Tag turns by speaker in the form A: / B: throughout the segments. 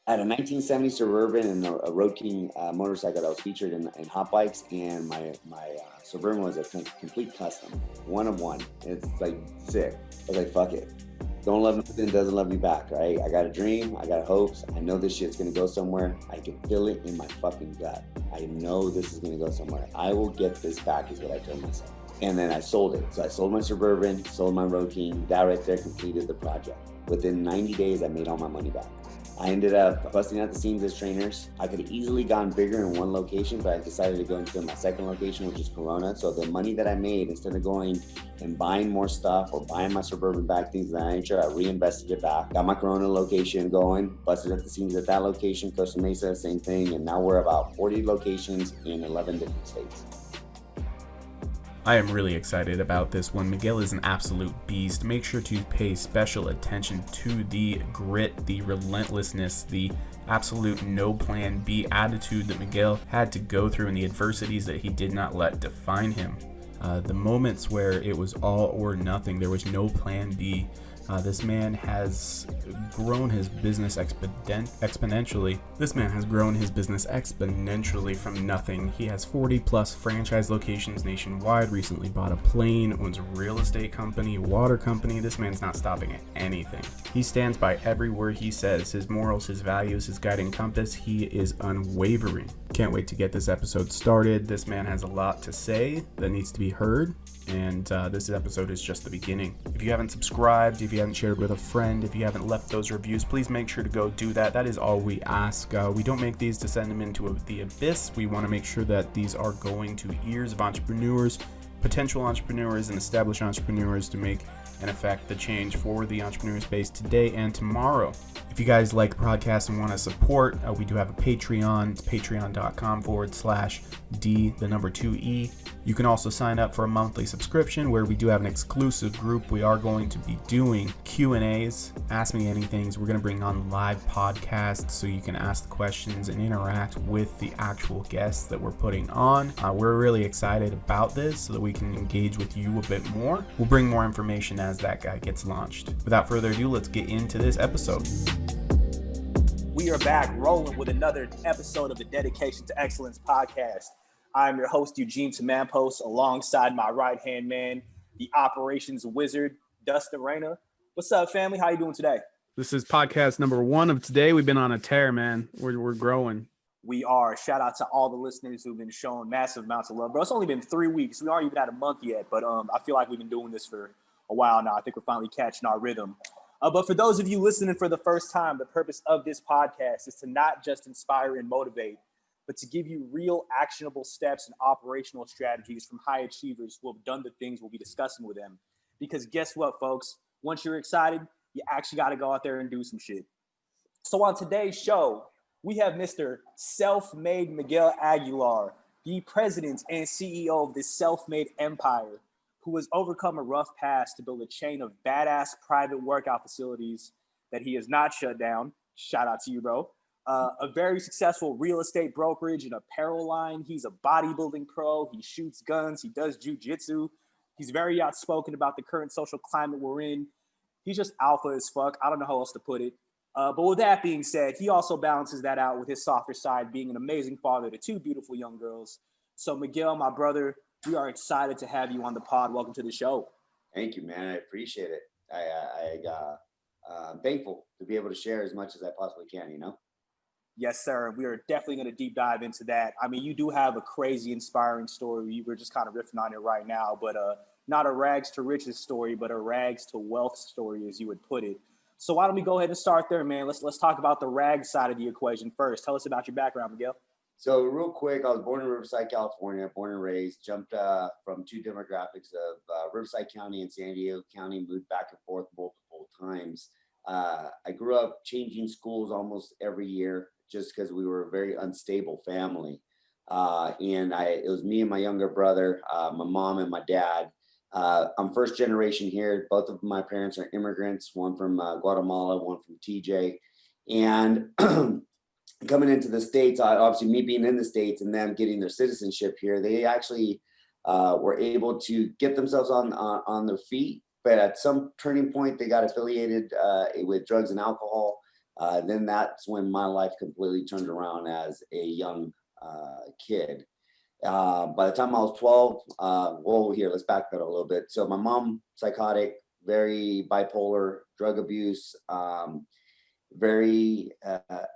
A: I had a 1970 Suburban and a Road King motorcycle that was featured in Hot Bikes, and my Suburban was a complete custom, one of one. It's like sick. I was like, fuck it. Don't love nothing that doesn't love you back, right? I got a dream, I got hopes. I know this shit's gonna go somewhere. I can feel it in my fucking gut. I know this is gonna go somewhere. I will get this back is what I told myself. And then I sold it. So I sold my Suburban, sold my Road King. That right there completed the project. Within 90 days, I made all my money back. I ended up busting out the seams as trainers. I could have easily gone bigger in one location, but I decided to go into my second location, which is Corona. So the money that I made, instead of going and buying more stuff or buying my Suburban back, things of that nature, I reinvested it back. Got my Corona location going, busted at the seams at that location, Costa Mesa, same thing. And now we're about 40 locations in 11 different states.
B: I am really excited about this one. Miguel is an absolute beast. Make sure to pay special attention to the grit, the relentlessness, the absolute no plan B attitude that Miguel had to go through and the adversities that he did not let define him. The moments where it was all or nothing, there was no plan B. This man has grown his business exponentially. This man has grown his business exponentially from nothing. He has 40 plus franchise locations nationwide, recently bought a plane, owns a real estate company, water company. This man's not stopping at anything. He stands by every word he says, his morals, his values, his guiding compass. He is unwavering. Can't wait to get this episode started. This man has a lot to say that needs to be heard. And this episode is just the beginning. If you haven't subscribed, if you haven't shared with a friend, if you haven't left those reviews, please make sure to go do that. That is all we ask. We don't make these to send them into the abyss. We want to make sure that these are going to ears of entrepreneurs, potential entrepreneurs, and established entrepreneurs to make and affect the change for the entrepreneur space today and tomorrow. If you guys like the podcast and want to support, we do have a Patreon. It's patreon.com/D2E. You can also sign up for a monthly subscription where we do have an exclusive group. We are going to be doing Q&As, Ask Me Anythings. We're going to bring on live podcasts so you can ask the questions and interact with the actual guests that we're putting on. We're really excited about this so that we can engage with you a bit more. We'll bring more information as that guy gets launched. Without further ado, let's get into this episode.
C: We are back rolling with another episode of the Dedication to Excellence podcast. I'm your host, Eugene Tamampos, alongside my right-hand man, the operations wizard, Dustin Reyna. What's up, family? How you doing today?
D: This is podcast number 1 of today. We've been on a tear, man. We're growing.
C: We are. Shout out to all the listeners who've been showing massive amounts of love. Bro, it's only been 3 weeks. We aren't even at a month yet, but I feel like we've been doing this for a while now. I think we're finally catching our rhythm. But for those of you listening for the first time, the purpose of this podcast is to not just inspire and motivate, but to give you real actionable steps and operational strategies from high achievers who have done the things we'll be discussing with them. Because guess what, folks? Once you're excited, you actually got to go out there and do some shit. So on today's show, we have Mr. Self-Made Miguel Aguilar, the president and CEO of this self-made empire, who has overcome a rough past to build a chain of badass private workout facilities that he has not shut down. Shout out to you, bro. A very successful real estate brokerage and apparel line. He's a bodybuilding pro. He shoots guns. He does jujitsu. He's very outspoken about the current social climate we're in. He's just alpha as fuck. I don't know how else to put it. But with that being said, he also balances that out with his softer side, being an amazing father to 2 beautiful young girls. So Miguel, my brother, we are excited to have you on the pod. Welcome to the show.
A: Thank you, man. I appreciate it. I'm thankful to be able to share as much as I possibly can, you know?
C: Yes, sir. We are definitely going to deep dive into that. I mean, you do have a crazy, inspiring story. You were just kind of riffing on it right now, but not a rags to riches story, but a rags to wealth story, as you would put it. So why don't we go ahead and start there, man? Let's talk about the rags side of the equation first. Tell us about your background, Miguel.
A: So real quick, I was born in Riverside, California, born and raised, jumped from 2 demographics of Riverside County and San Diego County, moved back and forth multiple times. I grew up changing schools almost every year just because we were a very unstable family. It was me and my younger brother, my mom and my dad. I'm first generation here. Both of my parents are immigrants, one from Guatemala, one from TJ. And coming into the States, obviously me being in the States and them getting their citizenship here, they actually were able to get themselves on their feet. But at some turning point, they got affiliated with drugs and alcohol. Then that's when my life completely turned around as a young kid. By the time I was 12, well, here, let's backpedal a little bit. So my mom, psychotic, very bipolar, drug abuse, very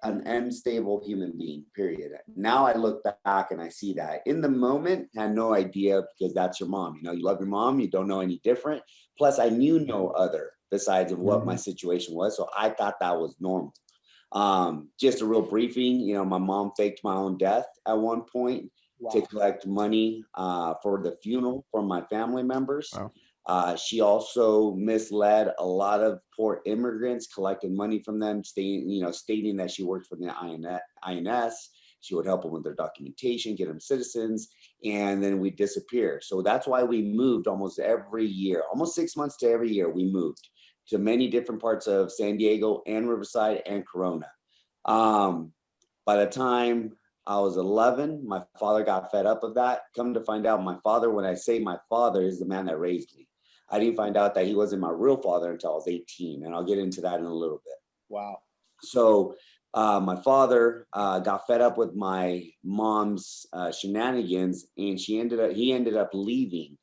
A: an unstable human being, period. Now I look back and I see that. In the moment, I had no idea, because that's your mom. You know, you love your mom, you don't know any different. Plus, I knew no other besides of what my situation was. So I thought that was normal. Just a real briefing, you know, my mom faked my own death at one point to collect money for the funeral for my family members.
D: Wow.
A: She also misled a lot of poor immigrants, collected money from them, stating that she worked for the INS. She would help them with their documentation, get them citizens, and then we disappear. So that's why we moved almost every year, almost 6 months to every year we moved to many different parts of San Diego and Riverside and Corona. By the time I was 11, my father got fed up of that. Come to find out, my father, when I say my father, is the man that raised me. I didn't find out that he wasn't my real father until I was 18, and I'll get into that in a little bit.
C: Wow.
A: So my father got fed up with my mom's shenanigans, and he ended up leaving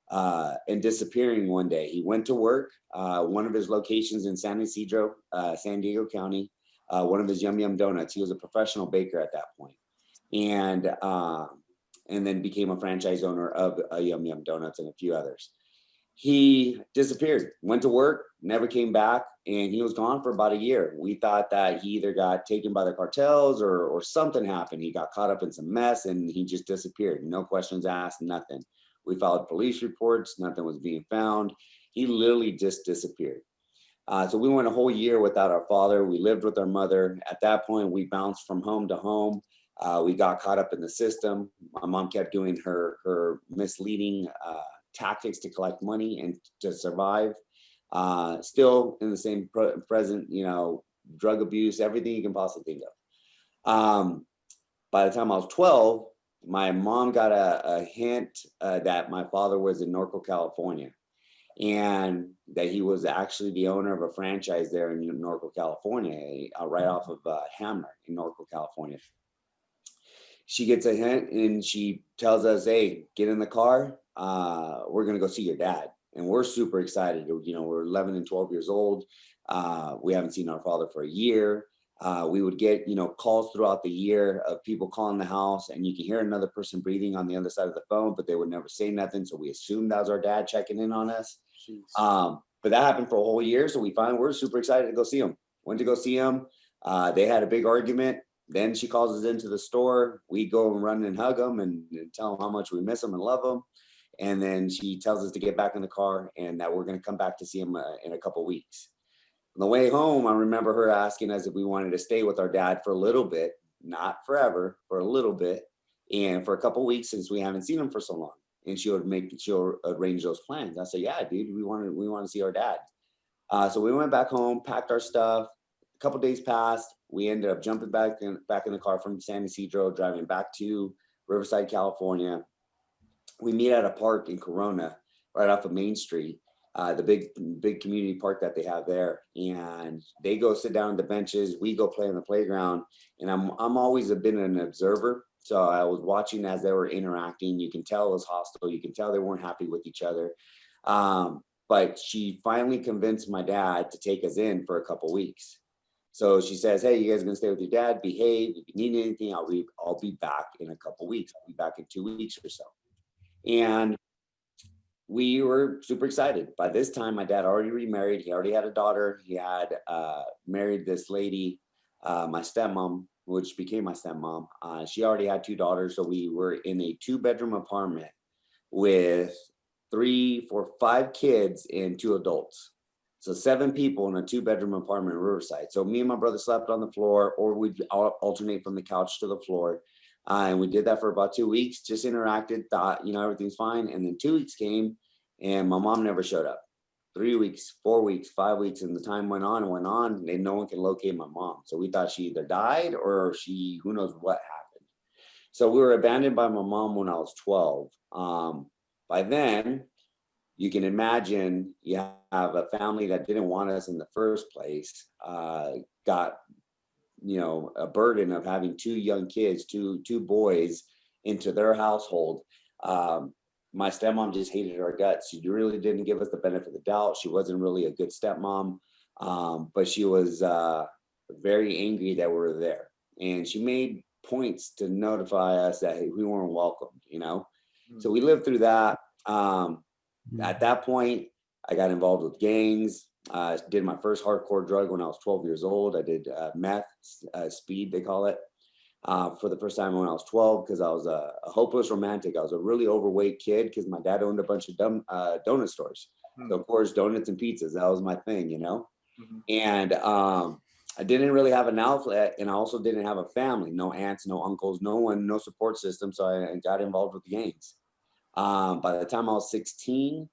A: and disappearing one day. He went to work, one of his locations in San Ysidro, San Diego County, one of his Yum Yum Donuts. He was a professional baker at that point, and then became a franchise owner of Yum Yum Donuts and a few others. He disappeared, went to work, never came back, and he was gone for about a year. We thought that he either got taken by the cartels or something happened. He got caught up in some mess and he just disappeared. No questions asked, nothing. We filed police reports, nothing was being found. He literally just disappeared. So we went a whole year without our father. We lived with our mother. At that point, we bounced from home to home. We got caught up in the system. My mom kept doing her misleading tactics to collect money and to survive. Still in the same present, drug abuse, everything you can possibly think of. By the time I was 12, my mom got a hint that my father was in Norco, California, and that he was actually the owner of a franchise there in Norco, California, right off of Hammer in Norco, California. She gets a hint and she tells us, hey, get in the car. We're going to go see your dad. And we're super excited. We're 11 and 12 years old. We haven't seen our father for a year. We would get, calls throughout the year of people calling the house, and you can hear another person breathing on the other side of the phone, but they would never say nothing. So we assumed that was our dad checking in on us. But that happened for a whole year. So we're super excited to go see him. Went to go see him. They had a big argument. Then she calls us into the store. We go and run and hug them and tell them how much we miss them and love them. And then she tells us to get back in the car and that we're going to come back to see him in a couple weeks. On the way home, I remember her asking us if we wanted to stay with our dad for a little bit, not forever, for a little bit, and for a couple weeks since we haven't seen him for so long. And she'll arrange those plans. I said, yeah, dude, we want to see our dad. So we went back home, packed our stuff. A couple days passed. We ended up jumping back in the car from San Ysidro, driving back to Riverside, California. We meet at a park in Corona, right off of Main Street, the big community park that they have there. And they go sit down on the benches. We go play on the playground. And I'm always been an observer. So I was watching as they were interacting. You can tell it was hostile. You can tell they weren't happy with each other. But she finally convinced my dad to take us in for a couple weeks. So she says, hey, you guys are going to stay with your dad, behave. If you need anything, I'll be back in a couple weeks. I'll be back in 2 weeks or so. And we were super excited. By this time, my dad already remarried. He already had a daughter. He had married this lady, my stepmom, which became my stepmom. She already had 2 daughters. So we were in a 2-bedroom apartment with 3, 4, 5 kids and 2 adults. So 7 people in a 2-bedroom apartment in Riverside. So me and my brother slept on the floor, or we'd alternate from the couch to the floor. And we did that for about 2 weeks, just interacted, thought, everything's fine. And then 2 weeks came and my mom never showed up. 3 weeks, 4 weeks, 5 weeks. And the time went on and went on, and no one can locate my mom. So we thought she either died or who knows what happened. So we were abandoned by my mom when I was 12. By then, you can imagine you have a family that didn't want us in the first place, got a burden of having two young kids, two boys into their household. My stepmom just hated her guts. She really didn't give us the benefit of the doubt. She wasn't really a good stepmom, but she was very angry that we were there. And she made points to notify us that we weren't welcome, So we lived through that. At that point, I got involved with gangs. I did my first hardcore drug when I was 12 years old. I did meth, speed, they call it, for the first time when I was 12, because I was a hopeless romantic. I was a really overweight kid because my dad owned a bunch of donut stores. So of course, donuts and pizzas, that was my thing, And I didn't really have an outlet, and I also didn't have a family, no aunts, no uncles, no one, no support system. So I got involved with the gangs. By the time I was 16,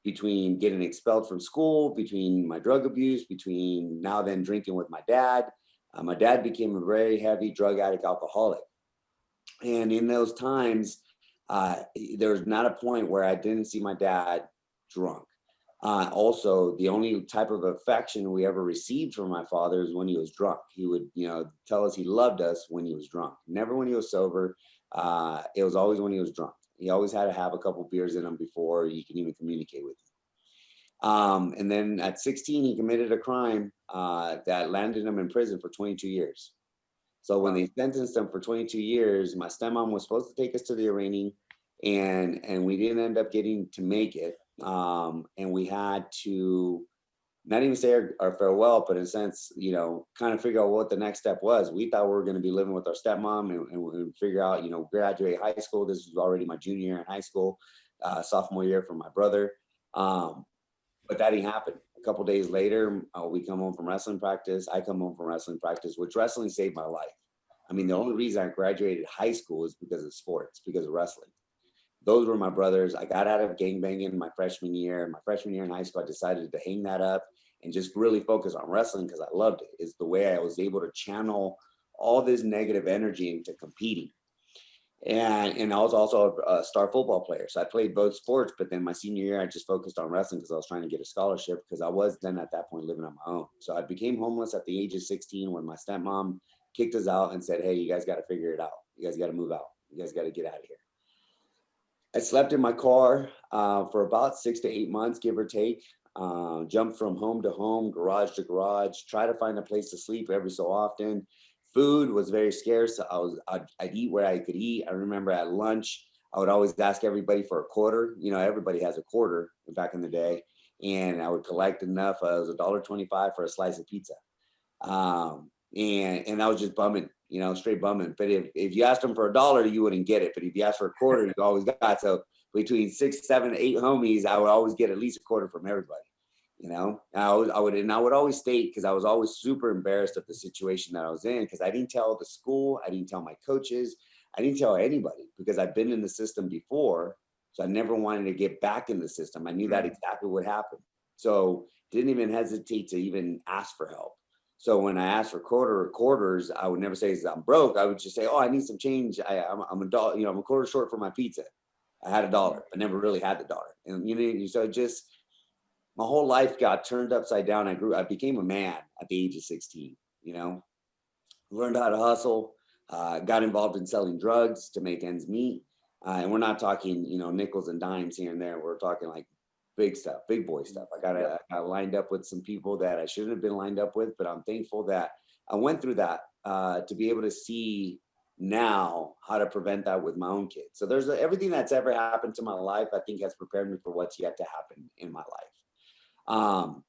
A: between getting expelled from school, between my drug abuse, between now then drinking with my dad became a very heavy drug addict, alcoholic. And in those times, there was not a point where I didn't see my dad drunk. Also, the only type of affection we ever received from my father is when he was drunk. He would, tell us he loved us when he was drunk, never when he was sober. It was always when he was drunk. He always had to have a couple beers in him before you can even communicate with him. And then at 16, he committed a crime that landed him in prison for 22 years. So when they sentenced him for 22 years, my stepmom was supposed to take us to the arraigning, and we didn't end up getting to make it. And we had to not even say our farewell, but in a sense, kind of figure out what the next step was. We thought we were going to be living with our stepmom and we figure out, graduate high school. This was already my junior year in high school, sophomore year for my brother. But that didn't happen. A couple days later, we come home from wrestling practice. I come home from wrestling practice, which wrestling saved my life. I mean, the only reason I graduated high school is because of sports, because of wrestling. Those were my brothers. I got out of gangbanging my freshman year. My freshman year in high school, I decided to hang that up and just really focus on wrestling because I loved it. It's the way I was able to channel all this negative energy into competing. And I was also a star football player. So I played both sports, but then my senior year, I just focused on wrestling because I was trying to get a scholarship because I was then at that point living on my own. So I became homeless at the age of 16 when my stepmom kicked us out and said, hey, you guys got to figure it out. You guys got to move out. You guys got to get out of here. I slept in my car for about 6 to 8 months, give or take. Jumped from home to home, garage to garage, try to find a place to sleep every so often. Food was very scarce. I'd eat where I could eat. I remember at lunch, I would always ask everybody for a quarter. Everybody has a quarter back in the day. And I would collect enough. It was $1.25 for a slice of pizza. And I was just bumming, straight bumming. But if you asked them for $1, you wouldn't get it. But if you asked for a quarter, you always got. So between 6, 7, 8 homies, I would always get at least a quarter from everybody. I would always state, because I was always super embarrassed of the situation that I was in, because I didn't tell the school, I didn't tell my coaches, I didn't tell anybody, because I've been in the system before. So I never wanted to get back in the system. I knew that exactly what happened. So didn't even hesitate to even ask for help. So when I asked for quarters, I would never say I'm broke. I would just say, oh, I need some change. I'm a dollar, I'm a quarter short for my pizza. I had $1. I never really had the dollar. And so just my whole life got turned upside down. I became a man at the age of 16, learned how to hustle, got involved in selling drugs to make ends meet. And we're not talking, nickels and dimes here and there. We're talking like big stuff, big boy stuff. I got lined up with some people that I shouldn't have been lined up with, but I'm thankful that I went through that to be able to see now how to prevent that with my own kids. So there's everything that's ever happened to my life, I think has prepared me for what's yet to happen in my life.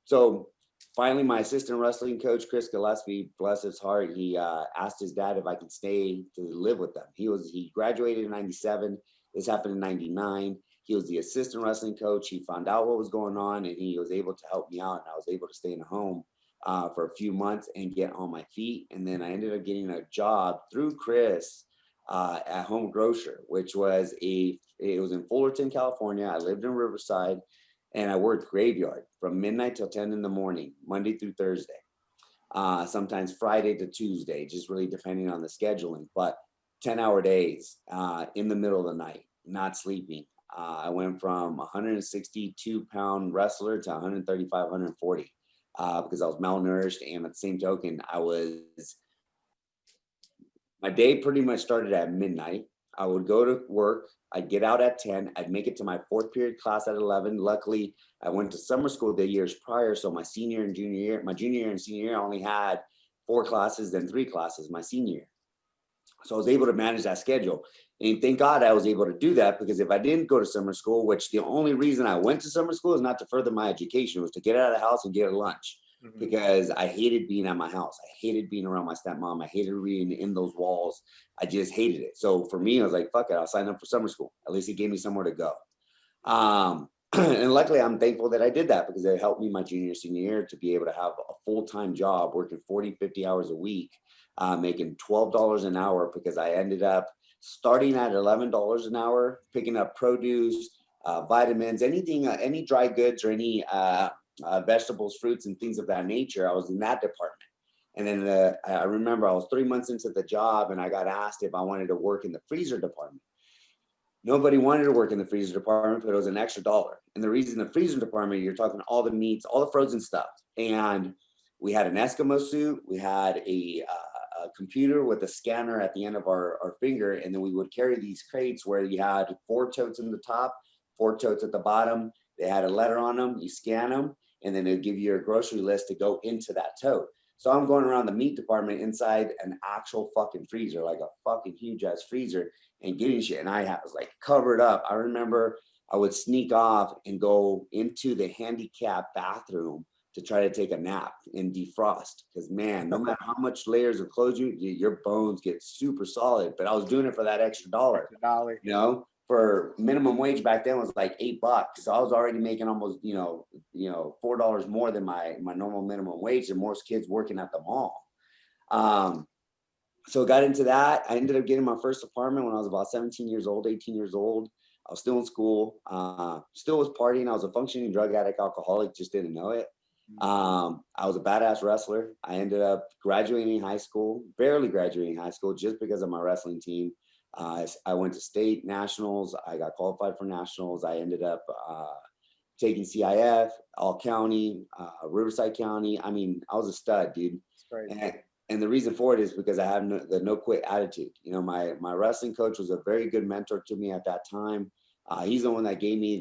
A: So finally, my assistant wrestling coach, Chris Gillespie, bless his heart, he asked his dad if I could stay to live with them. He graduated in 97. This happened in 99. He was the assistant wrestling coach. He found out what was going on and he was able to help me out. And I was able to stay in a home for a few months and get on my feet. And then I ended up getting a job through Chris at Home Grocer, which was it was in Fullerton, California. I lived in Riverside and I worked graveyard from midnight till 10 in the morning, Monday through Thursday. Sometimes Friday to Tuesday, just really depending on the scheduling, but 10-hour days in the middle of the night, not sleeping. I went from 162-pound wrestler to 135, 140. because I was malnourished. And at the same token, my day pretty much started at midnight. I would go to work. I'd get out at 10. I'd make it to my fourth period class at 11. Luckily, I went to summer school the years prior. So my junior and senior year, I only had 4 classes, then 3 classes my senior year. So I was able to manage that schedule. And thank God I was able to do that, because if I didn't go to summer school, which the only reason I went to summer school is not to further my education, it was to get out of the house and get a lunch. Because I hated being at my house. I hated being around my stepmom. I hated being in those walls. I just hated it. So for me, I was like, fuck it, I'll sign up for summer school. At least it gave me somewhere to go. And luckily, I'm thankful that I did that, because it helped me my junior, senior year to be able to have a full-time job, working 40, 50 hours a week, making $12 an hour, because I ended up starting at $11 an hour, picking up produce, vitamins, anything, any dry goods or any vegetables, fruits, and things of that nature. I was in that department. And then I remember I was 3 months into the job, and I got asked if I wanted to work in the freezer department. Nobody wanted to work in the freezer department, but it was an extra dollar. And the reason the freezer department, you're talking all the meats, all the frozen stuff. And we had an Eskimo suit. We had a computer with a scanner at the end of our finger. And then we would carry these crates where you had 4 totes in the top, 4 totes at the bottom. They had a letter on them. You scan them, and then it'll give you your grocery list to go into that tote. So I'm going around the meat department inside an actual fucking freezer, like a fucking huge ass freezer, and getting shit. And I was like covered up. I remember I would sneak off and go into the handicap bathroom to try to take a nap and defrost. Because man, no matter how much layers of clothes your bones get super solid. But I was doing it for that extra dollar. You know, for minimum wage back then was like $8. So I was already making almost, $4 more than my normal minimum wage, and most kids working at the mall. So got into that. I ended up getting my first apartment when I was about 17 years old, 18 years old. I was still in school, still was partying. I was a functioning drug addict, alcoholic, just didn't know it. I was a badass wrestler. I ended up graduating high school, barely graduating high school, just because of my wrestling team. I went to state nationals. I got qualified for nationals. I ended up taking CIF, all county, Riverside County. I mean, I was a stud, dude. And the reason for it is because I have the no quit attitude. You know, my wrestling coach was a very good mentor to me at that time. He's the one that gave me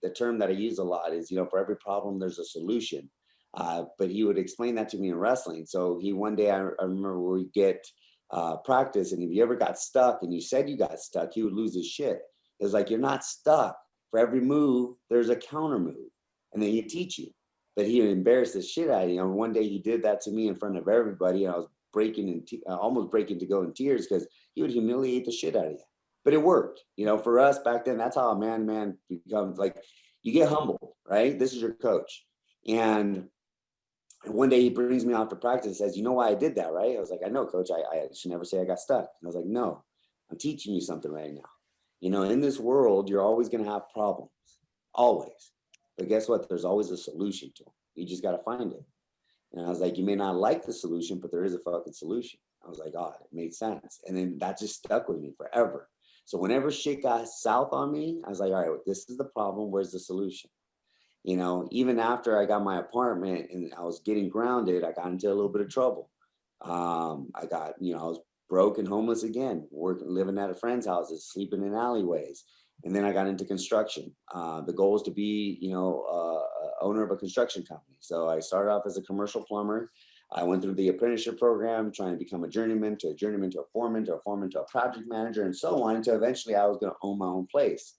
A: the term that I use a lot is, for every problem, there's a solution. But he would explain that to me in wrestling. So one day I remember we get practice, and if you ever got stuck and you said you got stuck, he would lose his shit. It was like, you're not stuck. For every move, there's a counter move. And then he'd teach you. But he would embarrass the shit out of you. And one day he did that to me in front of everybody. And I was almost breaking to go in tears, because he would humiliate the shit out of you. But it worked. For us back then, that's how a man becomes. Like, you get humbled, right? This is your coach. And one day he brings me out to practice and says, "You know why I did that, right?" I was like, "I know, coach. I should never say I got stuck." And I was like, "No, I'm teaching you something right now. In this world, you're always going to have problems, always. But guess what? There's always a solution to them. You just got to find it." And I was like, "You may not like the solution, but there is a fucking solution." I was like, "Oh, it made sense." And then that just stuck with me forever. So whenever shit got south on me, I was like, "All right, well, this is the problem. Where's the solution?" Even after I got my apartment and I was getting grounded, I got into a little bit of trouble. I was broke and homeless again, living at a friend's houses, sleeping in alleyways. And then I got into construction. The goal was to be, owner of a construction company. So I started off as a commercial plumber. I went through the apprenticeship program, trying to become a journeyman to a foreman to a foreman to a project manager, and so on, until eventually I was going to own my own place.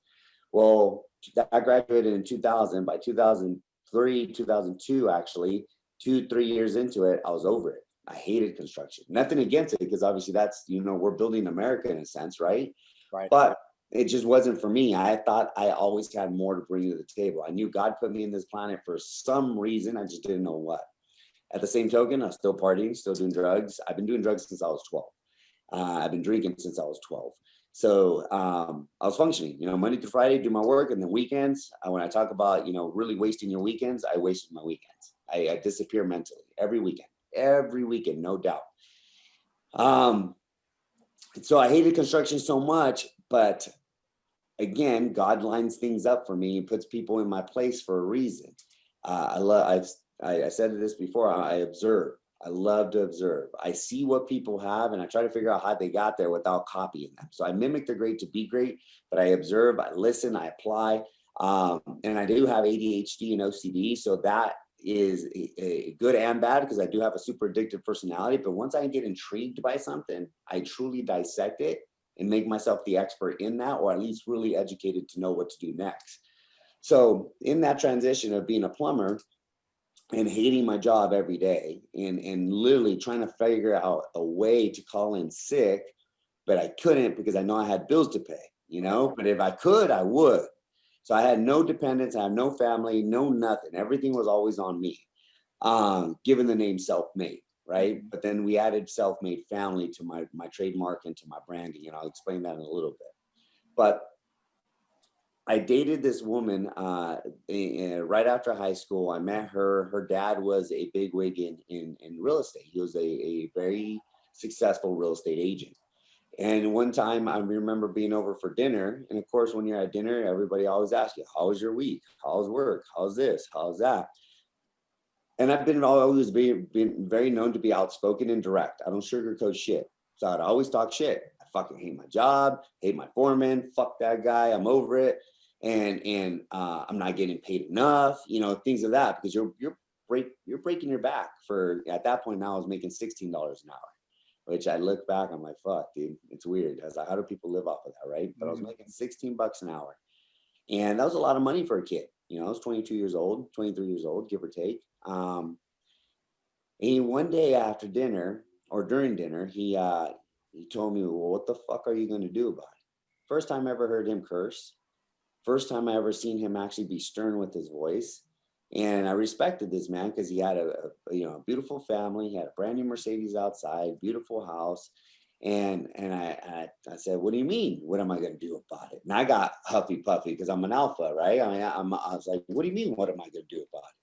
A: Well, I graduated in 2000. By 2003, 2002, actually, 3 years into it, I was over it. I hated construction. Nothing against it, because obviously that's, we're building America in a sense, right?
C: Right.
A: But it just wasn't for me. I thought I always had more to bring to the table. I knew God put me in this planet for some reason. I just didn't know what. At the same token, I was still partying, still doing drugs. I've been doing drugs since I was 12. I've been drinking since I was 12. So I was functioning, Monday through Friday, do my work, and then weekends. When I talk about, really wasting your weekends, I wasted my weekends. I disappear mentally every weekend, no doubt. So I hated construction so much, but again, God lines things up for me and puts people in my place for a reason. I I said this before, I observe. I love to observe. I see what people have and I try to figure out how they got there without copying them. So I mimic the great to be great, but I observe, I listen, I apply. And I do have ADHD and OCD. So that is a good and bad because I do have a super addictive personality. But once I get intrigued by something, I truly dissect it and make myself the expert in that, or at least really educated to know what to do next. So in that transition of being a plumber, and hating my job every day and literally trying to figure out a way to call in sick, but I couldn't because I know I had bills to pay, you know, but if I could, I would. So I had no dependents, I had no family, no nothing. Everything was always on me, given the name self-made, right? But then we added self-made family to my trademark and to my branding, and I'll explain that in a little bit. But I dated this woman right after high school. I met her. Her dad was a bigwig in real estate. He was a very successful real estate agent. And one time I remember being over for dinner. And of course, when you're at dinner, everybody always asks you, how was your week? How's work? How's this? How's that? And I've been always been very known to be outspoken and direct. I don't sugarcoat shit. So I'd always talk shit. I fucking hate my job, hate my foreman, fuck that guy, I'm over it. And I'm not getting paid enough, you know, things of that, because you're breaking your back for, at that point now I was making $16 an hour, which I look back, I'm like, fuck, dude, it's weird. I was like, how do people live off of that, right? But I was making $16 an hour. And that was a lot of money for a kid. You know, I was 22 years old, 23 years old, give or take. And one day after dinner or during dinner, he told me, well, what the fuck are you going to do about it? First time I ever heard him curse. First time I ever seen him actually be stern with his voice. And I respected this man because he had a beautiful family. He had a brand new Mercedes outside, beautiful house. And I said, what do you mean? What am I going to do about it? And I got huffy puffy because I'm an alpha, right? I mean, I was like, what do you mean? What am I going to do about it?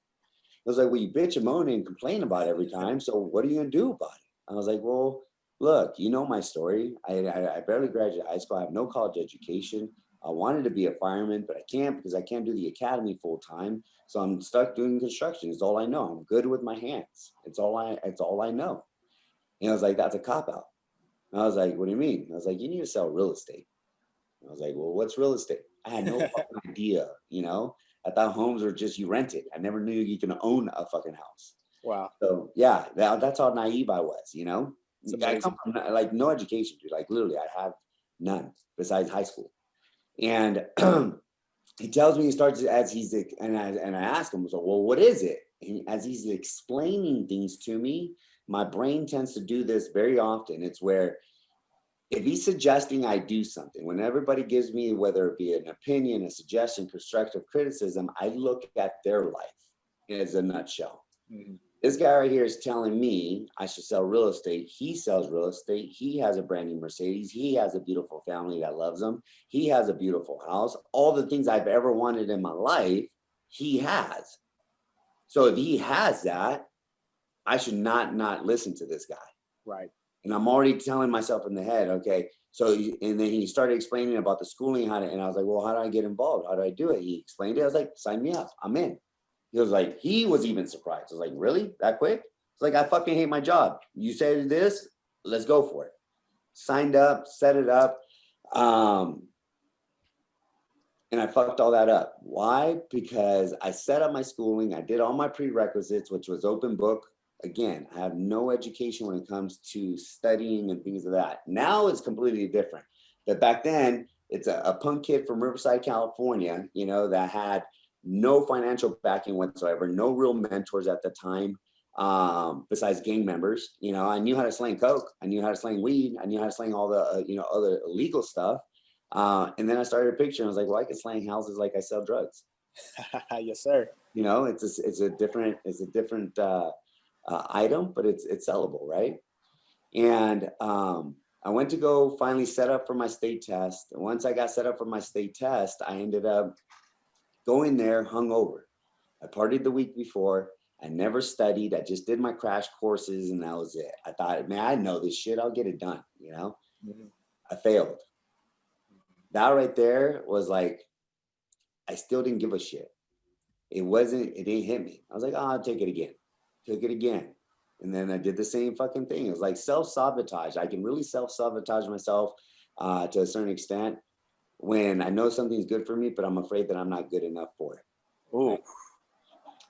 A: I was like, well, you bitch and moan and complain about it every time. So what are you going to do about it? I was like, well, look, you know my story. I barely graduated high school. I have no college education. I wanted to be a fireman, but I can't because I can't do the academy full time. So I'm stuck doing construction. It's all I know. I'm good with my hands. It's all I know. And I was like, that's a cop out. And I was like, what do you mean? I was like, you need to sell real estate. I was like, well, what's real estate? I had no fucking idea, you know? I thought homes were just you rent it. I never knew you can own a fucking house.
C: Wow.
A: So yeah, that's how naive I was, you know? I come from like no education, dude. Like literally I have none besides high school. And he tells me, he starts as he's, and I ask him, so, well, what is it? And as he's explaining things to me, my brain tends to do this very often. It's where if he's suggesting I do something, when everybody gives me, whether it be an opinion, a suggestion, constructive criticism, I look at their life as a nutshell. Mm-hmm. This guy right here is telling me I should sell real estate. He sells real estate. He has a brand new Mercedes. He has a beautiful family that loves him. He has a beautiful house. All the things I've ever wanted in my life, he has. So if he has that, I should not listen to this guy.
C: Right.
A: And I'm already telling myself in the head, okay. So, and then he started explaining about the schooling, and I was like, well, how do I get involved? How do I do it? He explained it. I was like, sign me up. I'm in. He was like, he was even surprised. I was like, really? That quick? It's like, I fucking hate my job. You said this, let's go for it. Signed up, set it up. And I fucked all that up. Why? Because I set up my schooling. I did all my prerequisites, which was open book. Again, I have no education when it comes to studying and things of that. Now it's completely different. But back then, it's a punk kid from Riverside, California, you know, that had no financial backing whatsoever, no real mentors at the time, besides gang members. You know, I knew how to slang coke, I knew how to slang weed, I knew how to slang all the other illegal stuff. And then I started a picture and I was like, well, I can slang houses like I sell drugs.
C: Yes, sir.
A: You know, it's a different item, but it's sellable, right? And I went to go finally set up for my state test. And once I got set up for my state test, I ended up going there hungover. I partied the week before. I never studied. I just did my crash courses and that was it. I thought, man, I know this shit. I'll get it done, you know? Mm-hmm. I failed. That right there was like, I still didn't give a shit. it didn't hit me. I was like, oh, I'll take it again. Took it again. And then I did the same fucking thing. It was like self-sabotage. I can really self-sabotage myself to a certain extent when I know something's good for me, but I'm afraid that I'm not good enough for it.
C: Oh,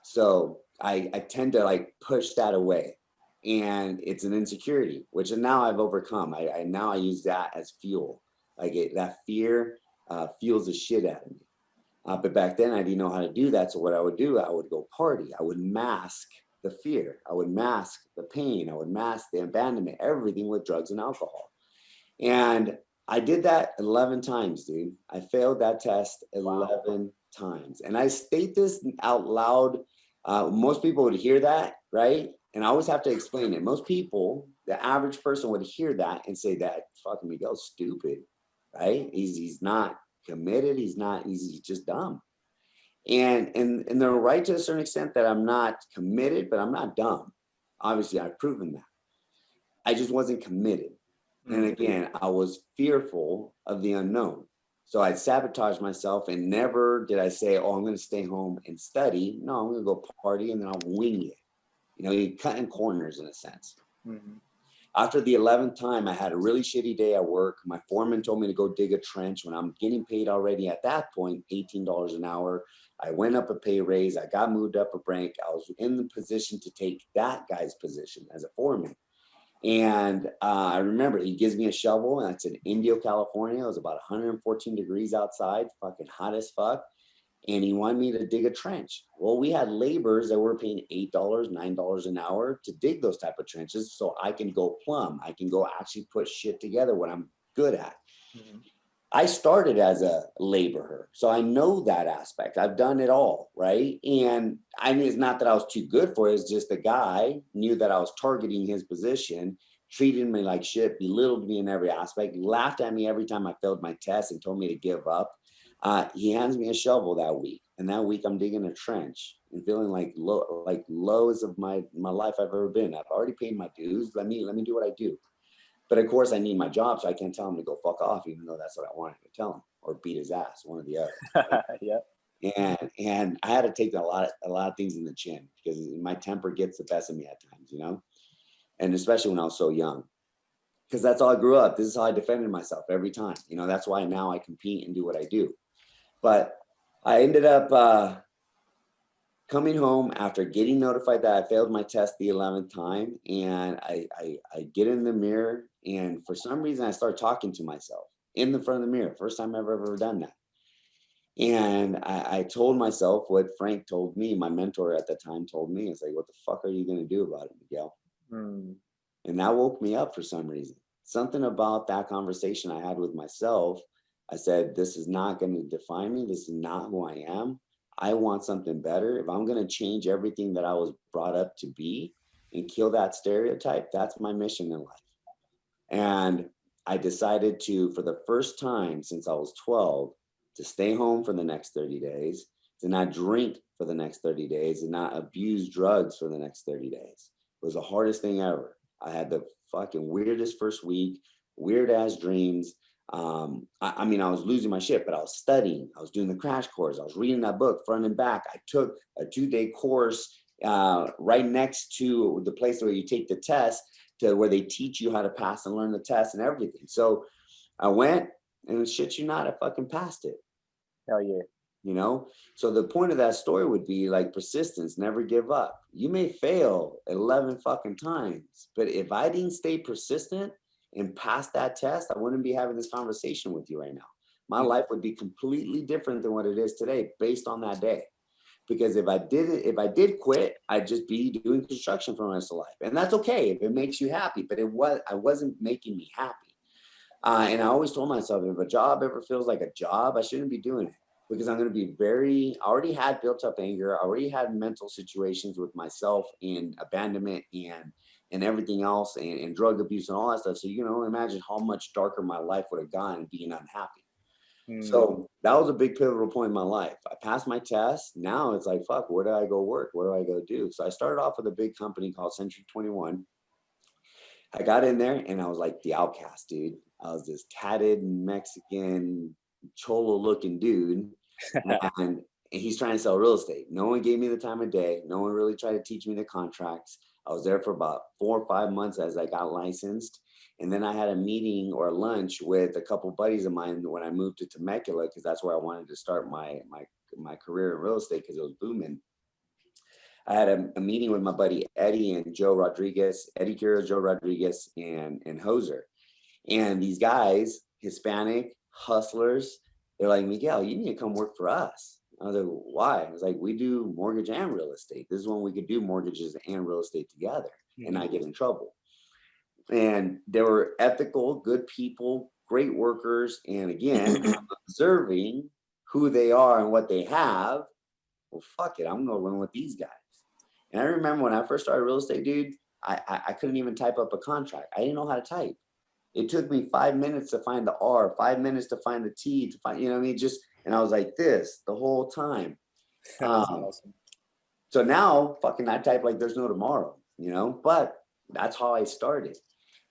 A: So I tend to like push that away, and it's an insecurity, which now I've overcome. I now I use that as fuel. Like that fear fuels the shit out of me. But back then I didn't know how to do that. So what I would do, I would go party. I would mask the fear. I would mask the pain. I would mask the abandonment, everything with drugs and alcohol. And I did that 11 times, dude. I failed that test 11 times. And I state this out loud. Most people would hear that, right? And I always have to explain it. Most people, the average person would hear that and say that fucking Miguel's stupid, right? He's not committed. He's just dumb. And they're right to a certain extent that I'm not committed, but I'm not dumb. Obviously, I've proven that. I just wasn't committed. And again, I was fearful of the unknown. So I sabotaged myself, and never did I say, oh, I'm going to stay home and study. No, I'm going to go party and then I'll wing it. You know, you're cutting corners in a sense.
C: mm-hmm.
A: After the 11th time, I had a really shitty day at work. My foreman told me to go dig a trench when I'm getting paid already at that point, $18 an hour. I went up a pay raise. I got moved up a rank. I was in the position to take that guy's position as a foreman. And I remember he gives me a shovel, and it's in Indio, California. It was about 114 degrees outside, fucking hot as fuck. And he wanted me to dig a trench. Well, we had laborers that were paying $8, $9 an hour to dig those type of trenches, so I can go plumb. I can go actually put shit together, what I'm good at. Mm-hmm. I started as a laborer, so I know that aspect. I've done it all, right? And I mean, it's not that I was too good for it. It's just the guy knew that I was targeting his position, treated me like shit, belittled me in every aspect, laughed at me every time I failed my test and told me to give up. He hands me a shovel that week, and that week I'm digging a trench and feeling like lows of my life I've ever been. I've already paid my dues. Let me do what I do. But of course, I need my job, so I can't tell him to go fuck off, even though that's what I wanted to tell him, or beat his ass, one or the other.
C: Yeah.
A: And I had to take a lot of things in the chin, because my temper gets the best of me at times, you know, and especially when I was so young, because that's all I grew up. This is how I defended myself every time. You know, that's why now I compete and do what I do. But I ended up coming home after getting notified that I failed my test the 11th time, and I get in the mirror, and for some reason I start talking to myself in the front of the mirror. First time I've ever done that. And I told myself what Frank told me, my mentor at the time told me. It's like, what the fuck are you going to do about it, Miguel? And that woke me up for some reason. Something about that conversation I had with myself. I said, this is not going to define me. This is not who I am. I want something better. If I'm going to change everything that I was brought up to be and kill that stereotype, that's my mission in life. And I decided to, for the first time since I was 12, to stay home for the next 30 days, to not drink for the next 30 days, and not abuse drugs for the next 30 days. It was the hardest thing ever. I had the fucking weirdest first week, weird ass dreams. I mean, I was losing my shit, but I was studying. I was doing the crash course. I was reading that book front and back. I took a 2-day course right next to the place where you take the test, to where they teach you how to pass and learn the test and everything. So I went, and shit you not, I fucking passed it.
C: Hell yeah.
A: You know, so the point of that story would be like persistence, never give up. You may fail 11 fucking times, but if I didn't stay persistent and pass that test, I wouldn't be having this conversation with you right now. My life would be completely different than what it is today based on that day. Because if I did quit, I'd just be doing construction for the rest of life. And that's okay if it makes you happy, but I wasn't making me happy. And I always told myself, if a job ever feels like a job, I shouldn't be doing it, because I'm going to be I already had built up anger. I already had mental situations with myself and abandonment and everything else, and drug abuse and all that stuff. So you can only imagine how much darker my life would have gone being unhappy. So that was a big pivotal point in my life. I passed my test. Now it's like, fuck, where do I go work? What do I go do? So I started off with a big company called Century 21. I got in there and I was like the outcast, dude. I was this tatted Mexican cholo looking dude. and he's trying to sell real estate. No one gave me the time of day. No one really tried to teach me the contracts. I was there for about 4 or 5 months as I got licensed. And then I had a meeting or lunch with a couple of buddies of mine when I moved to Temecula, because that's where I wanted to start my career in real estate, because it was booming. I had a meeting with my buddy Eddie and Joe Rodriguez, Eddie Cura, Joe Rodriguez, and Hoser. And these guys, Hispanic hustlers, they're like, Miguel, you need to come work for us. I was like, why? I was like, we do mortgage and real estate. This is when we could do mortgages and real estate together and not get in trouble. And they were ethical, good people, great workers. And again, observing who they are and what they have. Well, fuck it, I'm gonna run with these guys. And I remember when I first started real estate, dude, I couldn't even type up a contract. I didn't know how to type. It took me 5 minutes to find the R, 5 minutes to find the T, to find, you know what I mean? And I was like this the whole time.
C: That's awesome.
A: So now fucking I type like there's no tomorrow, you know, but that's how I started.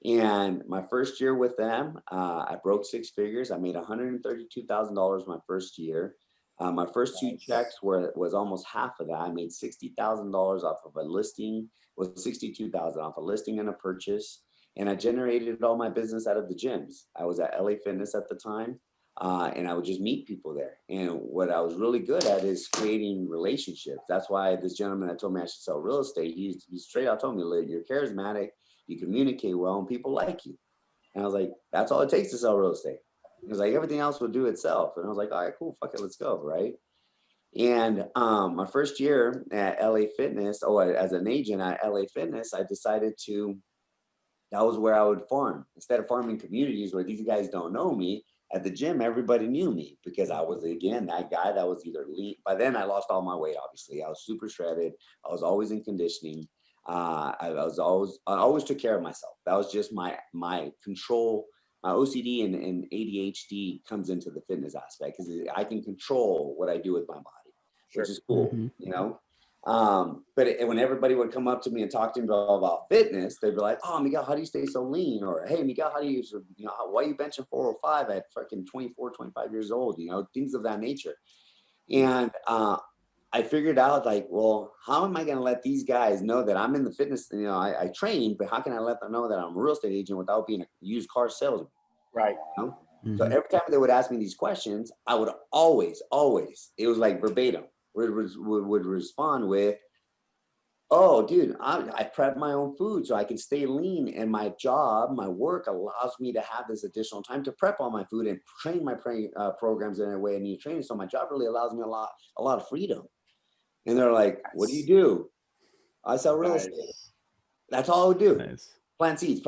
A: And my first year with them, I broke 6 figures. I made $132,000 my first year. My first 2 checks was almost half of that. I made $60,000 off of a listing, was $62,000 off a listing and a purchase. And I generated all my business out of the gyms. I was at LA Fitness at the time, and I would just meet people there. And what I was really good at is creating relationships. That's why this gentleman that told me I should sell real estate, he straight out told me, you're charismatic, you communicate well, and people like you. And I was like, that's all it takes to sell real estate. He was like, everything else will do itself. And I was like, all right, cool, fuck it, let's go, right? And my first year at LA Fitness, as an agent at LA Fitness, I decided that was where I would farm. Instead of farming communities where these guys don't know me, at the gym, everybody knew me because I was, again, that guy that was either lean. By then, I lost all my weight, obviously. I was super shredded. I was always in conditioning. I always took care of myself. That was just my control. My OCD and ADHD comes into the fitness aspect because I can control what I do with my body, which is cool, you know? But when everybody would come up to me and talk to me about fitness, they'd be like, oh, Miguel, how do you stay so lean? Or, hey, Miguel, how do you, why are you benching 405 at fucking 24, 25 years old? You know, things of that nature. And I figured out like, well, how am I going to let these guys know that I'm in the fitness? You know, I train, but how can I let them know that I'm a real estate agent without being a used car salesman?
C: Right.
A: You know? So every time they would ask me these questions, I would always, it was like verbatim, would respond with, oh, dude, I prep my own food so I can stay lean. And my job, my work allows me to have this additional time to prep all my food and train my programs in a way I need training. So my job really allows me a lot of freedom. And they're like, what do you do? I sell real estate. That's all I would do.
D: Nice.
A: Plant seeds.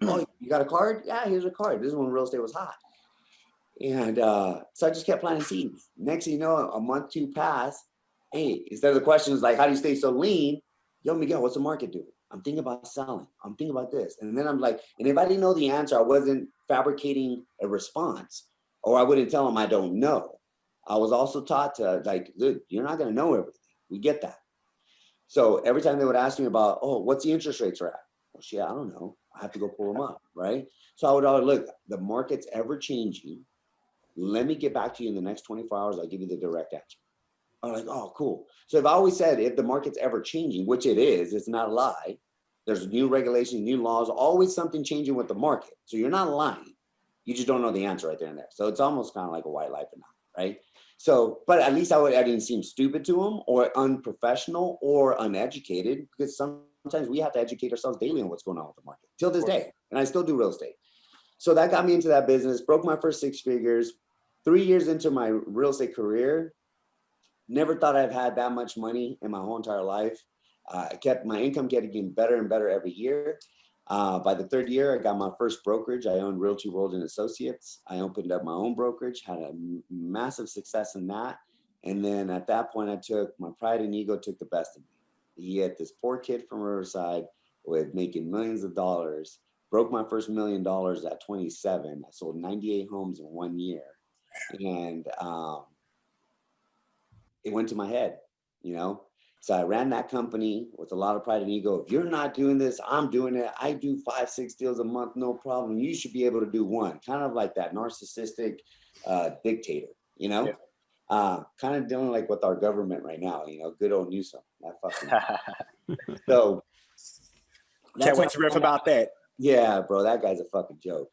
A: Oh, you got a card? Yeah, here's a card. This is when real estate was hot. And so I just kept planting seeds. Next thing you know, a month, 2 passed. Hey, instead of the questions like, how do you stay so lean? Yo, Miguel, what's the market doing? I'm thinking about selling. I'm thinking about this. And then I'm like, and if I didn't know the answer, I wasn't fabricating a response, or I wouldn't tell them I don't know. I was also taught to like, look, you're not going to know everything. We get that. So every time they would ask me about, oh, what's the interest rates are at? Well, shit, I don't know. I have to go pull them up, right? So I would always look, the market's ever changing. Let me get back to you in the next 24 hours. I'll give you the direct answer. I'm like, oh, cool. So I've always said if the market's ever changing, which it is, it's not a lie. There's new regulations, new laws, always something changing with the market. So you're not lying. You just don't know the answer right there and there. So it's almost kind of like a white lie phenomenon, right? So, but at least I didn't seem stupid to them or unprofessional or uneducated, because sometimes we have to educate ourselves daily on what's going on with the market till this day. And I still do real estate. So that got me into that business, broke my first 6 figures. 3 years into my real estate career, never thought I've had that much money in my whole entire life. My income kept getting better and better every year. By the 3rd year, I got my first brokerage. I owned Realty World and Associates. I opened up my own brokerage, had a massive success in that. And then at that point, my pride and ego took the best of me. He had this poor kid from Riverside with making millions of dollars, broke my first $1 million at 27. I sold 98 homes in 1 year. And it went to my head, you know? So I ran that company with a lot of pride and ego. If you're not doing this, I'm doing it. I do 5, 6 deals a month, no problem. You should be able to do 1. Kind of like that narcissistic dictator, you know? Yeah. Kind of dealing like with our government right now, good old Newsom. That fucking so
C: Can't wait to riff about that.
A: Yeah, bro, that guy's a fucking joke.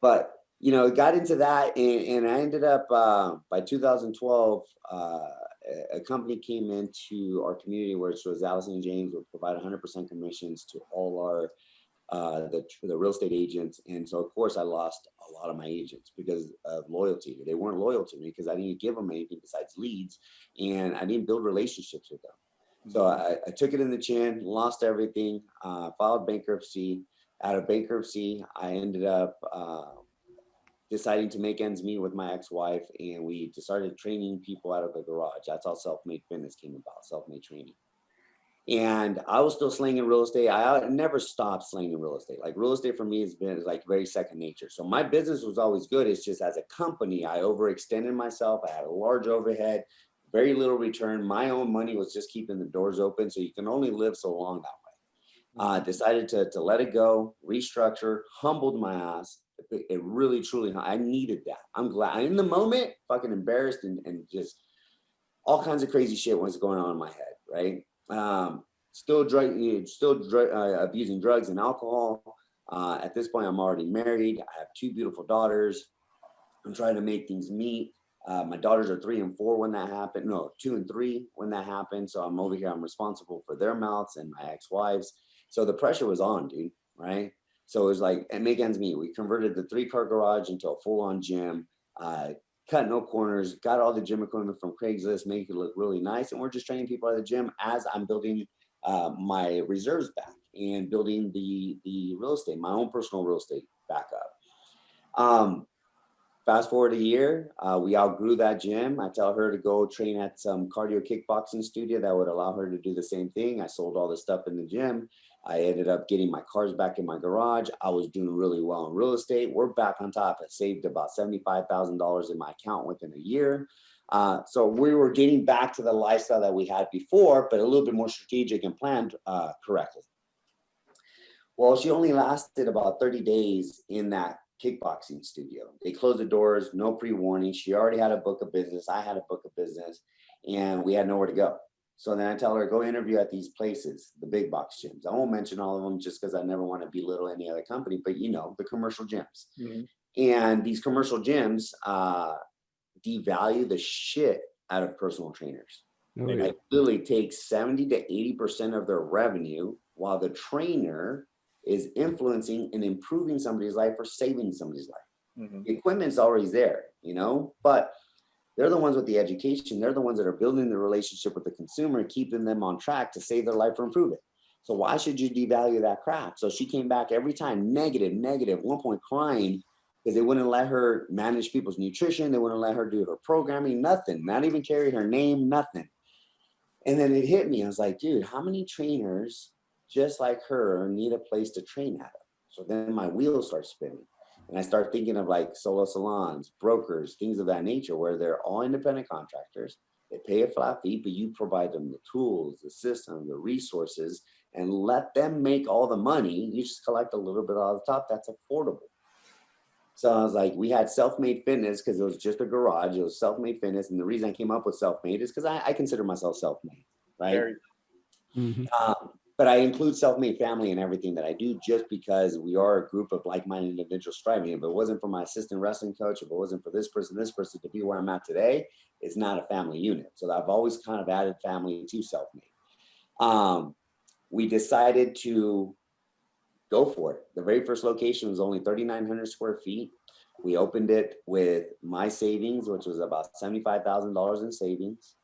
A: But got into that, and I ended up by 2012, a company came into our community, which was Allison and James, would provide 100% commissions to all our the real estate agents. And so of course I lost a lot of my agents because of loyalty. They weren't loyal to me because I didn't give them anything besides leads, and I didn't build relationships with them. So I took it in the chin, lost everything, filed bankruptcy. Out of bankruptcy, I ended up deciding to make ends meet with my ex-wife, and we started training people out of the garage. That's how Self-Made Fitness came about, self-made training. And I was still slinging real estate. I never stopped slinging real estate. Like real estate for me has been like very second nature. So my business was always good. It's just as a company, I overextended myself. I had a large overhead, very little return. My own money was just keeping the doors open. So you can only live so long that way. Decided to let it go, restructure, humbled my ass. It really, truly, I needed that. I'm glad. In the moment, fucking embarrassed and just all kinds of crazy shit was going on in my head, right? Still abusing drugs and alcohol. At this point, I'm already married. I have 2 beautiful daughters. I'm trying to make things meet. My daughters are 3 and 4 when that happened. No, 2 and 3 when that happened. So I'm over here. I'm responsible for their mouths and my ex-wives. So the pressure was on, dude, right? So it was like, and make ends meet. We converted the 3-car garage into a full-on gym. Cut no corners, got all the gym equipment from Craigslist, make it look really nice. And we're just training people at the gym as I'm building my reserves back and building the real estate, my own personal real estate back up. Fast forward a year, we outgrew that gym. I tell her to go train at some cardio kickboxing studio that would allow her to do the same thing. I sold all the stuff in the gym. I ended up getting my cars back in my garage. I was doing really well in real estate. We're back on top. I saved about $75,000 in my account within a year. So we were getting back to the lifestyle that we had before, but a little bit more strategic and planned correctly. Well, she only lasted about 30 days in that kickboxing studio. They closed the doors, no pre-warning. She already had a book of business. I had a book of business, and we had nowhere to go. So then I tell her, go interview at these places, the big box gyms. I won't mention all of them just because I never want to belittle any other company, but the commercial gyms. Mm-hmm. And these commercial gyms devalue the shit out of personal trainers. Oh, yeah. It literally takes 70 to 80% of their revenue, while the trainer is influencing and improving somebody's life or saving somebody's life. Mm-hmm. The equipment's always there, but they're the ones with the education. They're the ones that are building the relationship with the consumer, keeping them on track to save their life or improve it. So why should you devalue that craft? So she came back every time negative, one point crying because they wouldn't let her manage people's nutrition. They wouldn't let her do her programming, nothing, not even carry her name, nothing. And then it hit me. I was like, dude, how many trainers just like her need a place to train at? So then my wheels start spinning. And I start thinking of like solo salons, brokers, things of that nature, where they're all independent contractors. They pay a flat fee, but you provide them the tools, the system, the resources, and let them make all the money. You just collect a little bit out of the top. That's affordable. So I was like, we had Self-Made Fitness because it was just a garage. It was Self-Made Fitness. And the reason I came up with Self-Made is because I consider myself self-made, right? Mm-hmm. But I include Self-Made Family in everything that I do just because we are a group of like-minded individuals striving. If it wasn't for my assistant wrestling coach, if it wasn't for this person to be where I'm at today, it's not a family unit. So I've always kind of added family to Self-Made. We decided to go for it. The very first location was only 3,900 square feet. We opened it with my savings, which was about $75,000 in savings.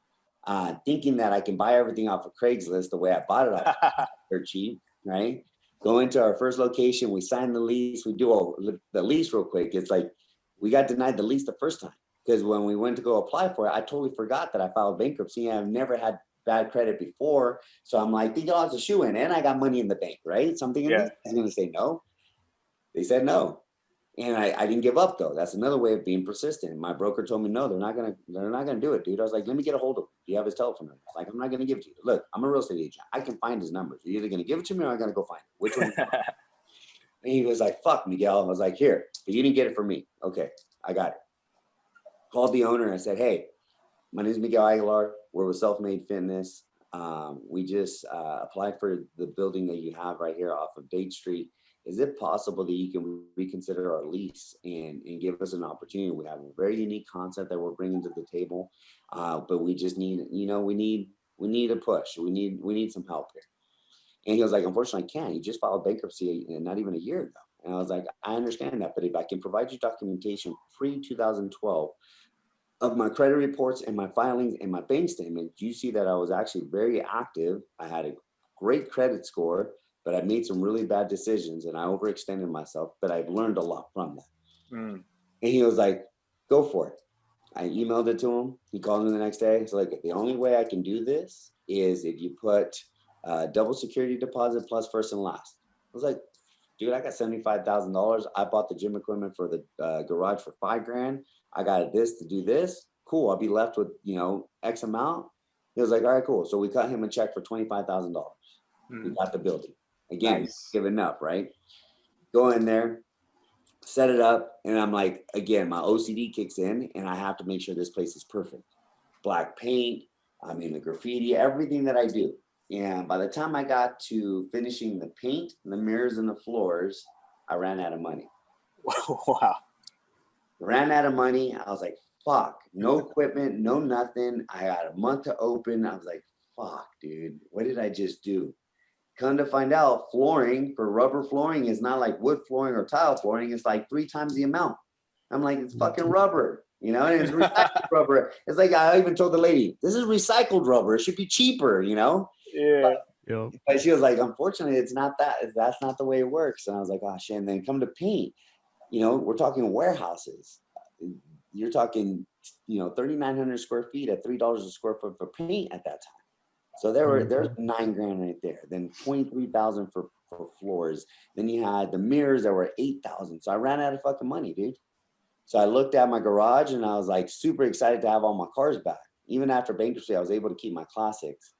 A: Thinking that I can buy everything off of Craigslist the way I bought it off for cheap, right? Go into our first location, we sign the lease, we do the lease real quick. It's like we got denied the lease the first time because when we went to go apply for it, I totally forgot that I filed bankruptcy and I've never had bad credit before. So I'm like, think it's a shoe in, and I got money in the bank, right? So I'm thinking, yeah, I'm going to say no. They said no. And I didn't give up though. That's another way of being persistent. My broker told me, no, they're not gonna do it, dude. I was like, let me get a hold of him. Do you have his telephone number? Like, I'm not gonna give it to you. Look, I'm a real estate agent. I can find his numbers. You're either gonna give it to me or I'm gonna go find it. Which one? And he was like, fuck, Miguel. I was like, here, but you didn't get it from me. Okay, I got it. Called the owner and I said, hey, My name is Miguel Aguilar. We're with Self-Made Fitness. We just applied for the building that you have right here off of Date Street. Is it possible that you can reconsider our lease and give us an opportunity? We have a very unique concept that we're bringing to the table, but we just need, we need a push. We need some help here. And he was like, unfortunately, I can't. You just filed bankruptcy not even a year ago. And I was like, I understand that, but if I can provide you documentation pre-2012 of my credit reports and my filings and my bank statement, you see that I was actually very active. I had a great credit score, but I made some really bad decisions and I overextended myself, but I've learned a lot from that. And he was like, go for it. I emailed it to him. He called me the next day. It's like, the only way I can do this is if you put double security deposit plus first and last. I was like, dude, I got $75,000. I bought the gym equipment for the garage for $5,000. I got this to do this. Cool. I'll be left with, X amount. He was like, all right, cool. So we cut him a check for $25,000. We got the building. Again,
C: Nice.
A: giving up, right? Go in there, set it up. And I'm like, again, my OCD kicks in and I have to make sure this place is perfect. Black paint, I mean, the graffiti, everything that I do. And by the time I got to finishing the paint, the mirrors and the floors, I ran out of money.
C: Wow.
A: Ran out of money. I was like, fuck, no equipment, no nothing. I had a month to open. I was like, fuck, dude, what did I just do? Come to find out, flooring for rubber flooring is not like wood flooring or tile flooring. It's like 3 times the amount. I'm like, it's fucking rubber, and it's recycled rubber. It's like, I even told the lady, this is recycled rubber. It should be cheaper,
C: Yeah.
A: But she was like, unfortunately, it's not that. That's not the way it works. And I was like, oh, shit. And then come to paint. We're talking warehouses. You're talking, 3,900 square feet at $3 a square foot for paint at that time. So there's $9,000 right there. Then 23,000 for floors. Then you had the mirrors that were 8,000. So I ran out of fucking money, dude. So I looked at my garage and I was like super excited to have all my cars back. Even after bankruptcy, I was able to keep my classics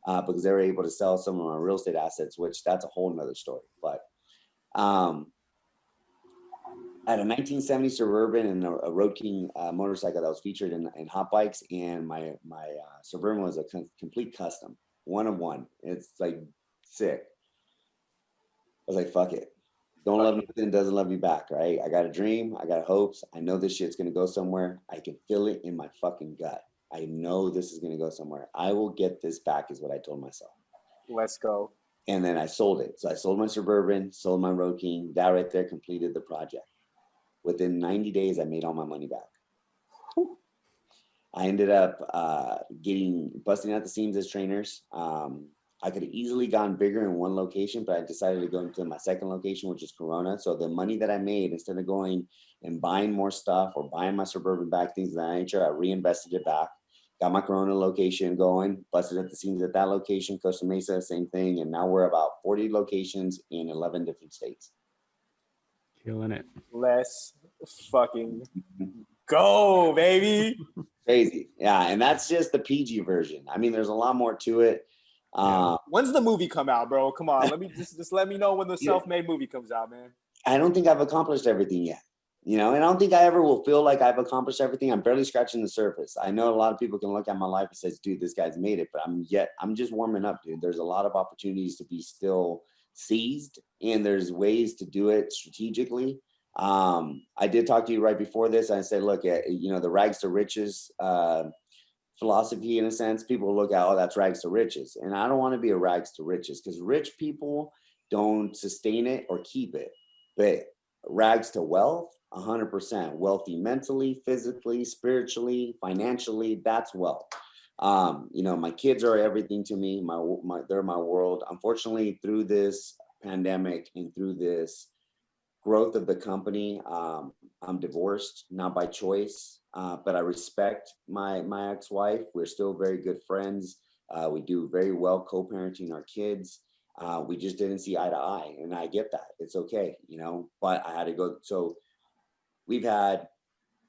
A: because they were able to sell some of my real estate assets, which that's a whole nother story. But I had a 1970 Suburban and a Road King motorcycle that was featured in Hot Bikes, and my Suburban was a complete custom, one of one. It's like sick. I was like, fuck it. Don't love nothing, doesn't love you back, right? I got a dream, I got hopes. I know this shit's gonna go somewhere. I can feel it in my fucking gut. I know this is gonna go somewhere. I will get this back, is what I told myself.
C: Let's go.
A: And then I sold it. So I sold my Suburban, sold my Road King. That right there completed the project. Within 90 days, I made all my money back. I ended up busting out the seams as trainers. I could have easily gone bigger in one location, but I decided to go into my second location, which is Corona. So the money that I made, instead of going and buying more stuff or buying my Suburban back, things of that nature, I reinvested it back. Got my Corona location going, busted at the seams at that location, Costa Mesa, same thing. And now we're about 40 locations in 11 different states.
D: Killing it.
C: Let's fucking go, baby.
A: Crazy. Yeah. And that's just the PG version. I mean, there's a lot more to it.
C: When's the movie come out, bro? Come on. Let me just let me know when the self-made movie comes out, man.
A: I don't think I've accomplished everything yet. And I don't think I ever will feel like I've accomplished everything. I'm barely scratching the surface. I know a lot of people can look at my life and says, dude, this guy's made it, but I'm just warming up, dude. There's a lot of opportunities to be still seized, and there's ways to do it strategically. I did talk to you right before this. I said, look at, the rags to riches philosophy, in a sense. People look at, oh, that's rags to riches. And I don't want to be a rags to riches, because rich people don't sustain it or keep it. But rags to wealth, 100%. Wealthy mentally, physically, spiritually, financially, that's wealth. My kids are everything to me. They're my world. Unfortunately, through this pandemic and through this growth of the company, I'm divorced, not by choice, but I respect my ex-wife. We're still very good friends. We do very well co-parenting our kids. We just didn't see eye to eye, and I get that. It's okay, but I had to go. So we've had,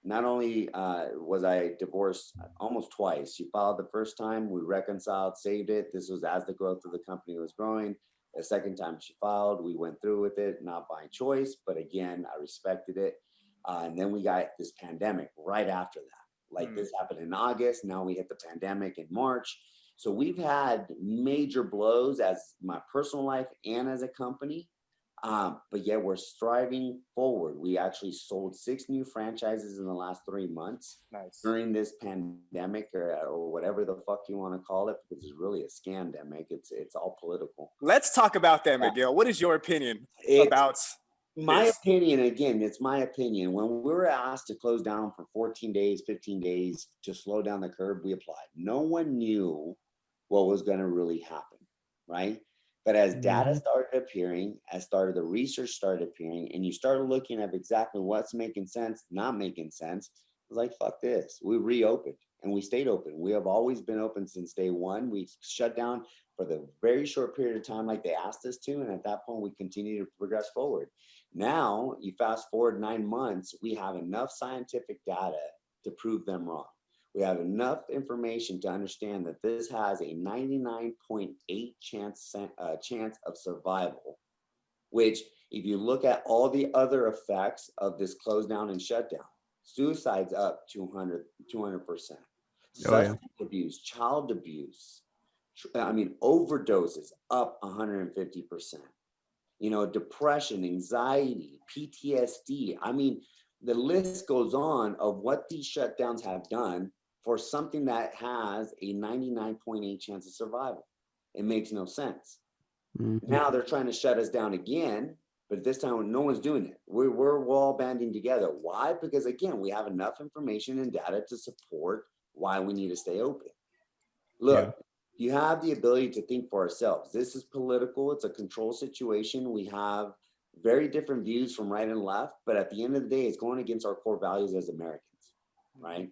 A: not only was I divorced almost twice. She filed the first time, we reconciled, saved it. This was as the growth of the company was growing. The second time she filed, we went through with it, not by choice, but again, I respected it. And then we got this pandemic right after that. Like this happened in August. Now we hit the pandemic in March. So we've had major blows as my personal life and as a company. But yet we're striving forward. We actually sold 6 new franchises in the last 3 months during this pandemic or whatever the fuck you want to call it, because it's really a scandemic. It's all political.
C: Let's talk about that, Miguel. What is your opinion about
A: my
C: this?
A: opinion? Again, it's my opinion. When we were asked to close down for 14 days, 15 days to slow down the curve, we applied. No one knew what was going to really happen, right? But as data started appearing, the research started appearing, and you started looking at exactly what's making sense, not making sense, it was like, fuck this. We reopened and we stayed open. We have always been open since day one. We shut down for the very short period of time like they asked us to. And at that point, we continue to progress forward. Now, you fast forward 9 months, we have enough scientific data to prove them wrong. We have enough information to understand that this has a 99.8 chance of survival, which if you look at all the other effects of this close down and shutdown, suicide's up 200%. Substance abuse, child abuse, overdoses up 150%. Depression, anxiety, PTSD. The list goes on of what these shutdowns have done for something that has a 99.8 chance of survival. It makes no sense. Now they're trying to shut us down again, but this time no one's doing it. We're all banding together. Why? Because again, we have enough information and data to support why we need to stay open. Look, you have the ability to think for ourselves. This is political. It's a control situation. We have very different views from right and left, but at the end of the day, it's going against our core values as Americans, right?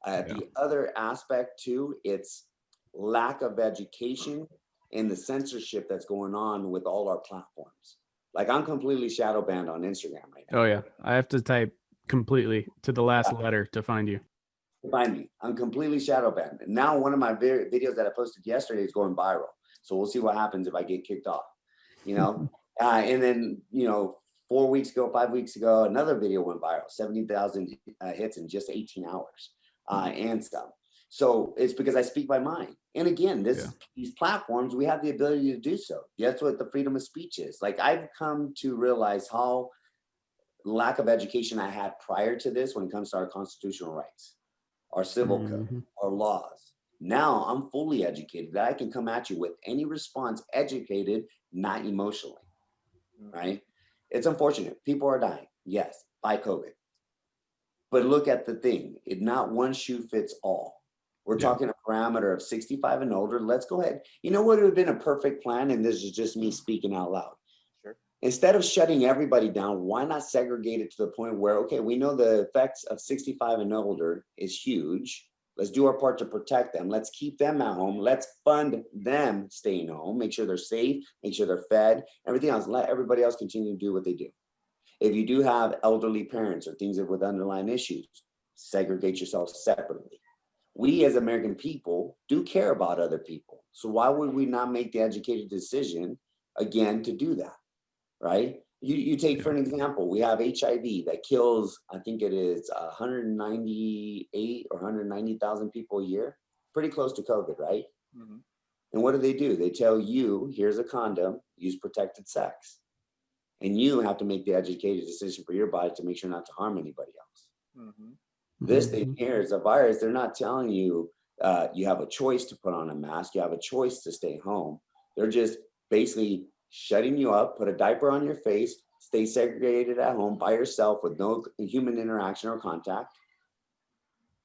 A: The other aspect too, it's lack of education and the censorship that's going on with all our platforms. Like I'm completely shadow banned on Instagram right now.
D: Oh yeah, I have to type completely to the last letter to find you.
A: Find me. I'm completely shadow banned. And now one of my videos that I posted yesterday is going viral. So we'll see what happens if I get kicked off, and then, 5 weeks ago, another video went viral, 70,000 hits in just 18 hours and stuff. So it's because I speak my mind. And again, these platforms, we have the ability to do so. That's what the freedom of speech is. Like I've come to realize how lack of education I had prior to this when it comes to our constitutional rights, our civil code, our laws. Now I'm fully educated that I can come at you with any response, educated, not emotionally, right? It's unfortunate. People are dying, yes, by COVID. But look at the thing. Not one shoe fits all. We're talking a parameter of 65 and older. Let's go ahead. You know what would have been a perfect plan? And this is just me speaking out loud.
C: Sure.
A: Instead of shutting everybody down, why not segregate it to the point where, okay, we know the effects of 65 and older is huge. Let's do our part to protect them. Let's keep them at home. Let's fund them staying home. Make sure they're safe. Make sure they're fed. Everything else. Let everybody else continue to do what they do. If you do have elderly parents or things with underlying issues, segregate yourself separately. We as American people do care about other people. So why would we not make the educated decision, again, to do that, right? You take, for an example, we have HIV that kills, I think it is 198 or 190,000 people a year, pretty close to COVID, right? And what do? They tell you, here's a condom, use protected sex. And you have to make the educated decision for your body to make sure not to harm anybody else. This thing here is a virus. They're not telling you you have a choice to put on a mask. You have a choice to stay home. They're just basically shutting you up, put a diaper on your face, stay segregated at home by yourself with no human interaction or contact.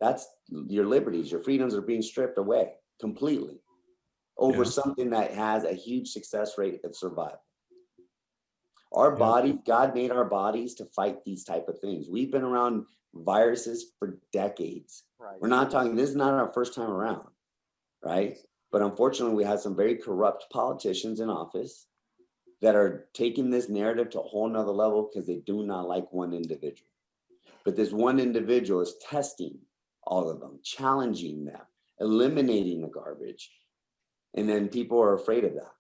A: That's your liberties. Your freedoms are being stripped away completely over something that has a huge success rate of survival. Our body, God made our bodies to fight these type of things. We've been around viruses for decades.
C: Right.
A: We're not talking, this is not our first time around, right? But unfortunately, we have some very corrupt politicians in office that are taking this narrative to a whole nother level because they do not like one individual. But this one individual is testing all of them, challenging them, eliminating the garbage. And then people are afraid of that.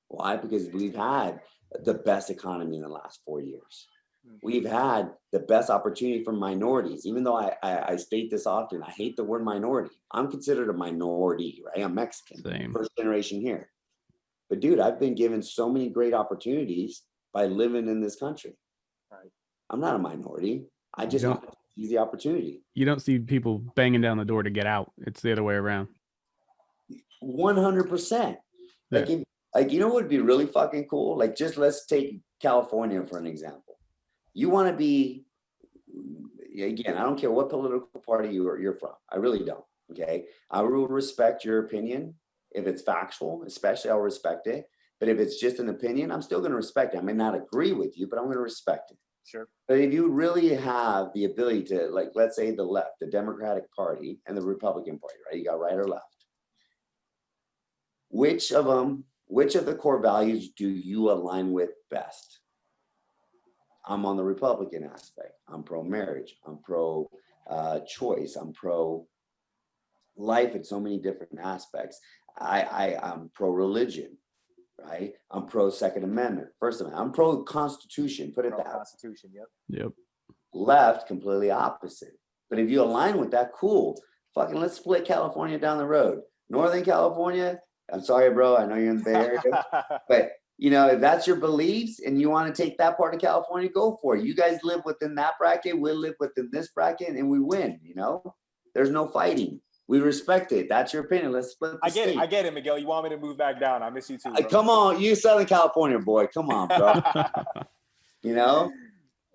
A: Why? Because we've had the best economy in the last 4 years. We've had the best opportunity for minorities, even though I state this often. I hate the word minority. I'm considered a minority, right? I'm Mexican, first generation here. But dude, I've been given so many great opportunities by living in this country.
C: Right.
A: I'm not a minority. I just have to use the opportunity.
D: You don't see people banging down the door to get out. It's the other way around.
A: 100%. Like, you know what would be really fucking cool? Like, just let's take California for an example. You want to be, again, I don't care what political party you're from. I really don't. Okay. I will respect your opinion. If it's factual, especially, I'll respect it. But if it's just an opinion, I'm still going to respect it. I may not agree with you, but I'm going to respect it.
C: Sure.
A: But if you really have the ability to, like, let's say the left, the Democratic Party and the Republican Party, right? You got right or left. Which of the core values do you align with best? I'm on the Republican aspect. I'm pro-marriage. I'm pro-choice. I'm pro-life in so many different aspects. I'm pro-religion, right? I'm pro-Second Amendment, First Amendment. I'm pro-Constitution, put it that way.
C: Constitution,
D: Yep.
A: Left, completely opposite. But if you align with that, cool. Fucking let's split California down the road. Northern California, I'm sorry, bro. I know you're in the Bay Area, but you know, if that's your beliefs and you want to take that part of California, go for it. You guys live within that bracket. We'll live within this bracket and we win, you know? There's no fighting. We respect it. That's your opinion. Let's split the state.
C: I get it, Miguel. You want me to move back down. I miss you too, bro.
A: Come on. You Southern California boy. Come on, bro. You know?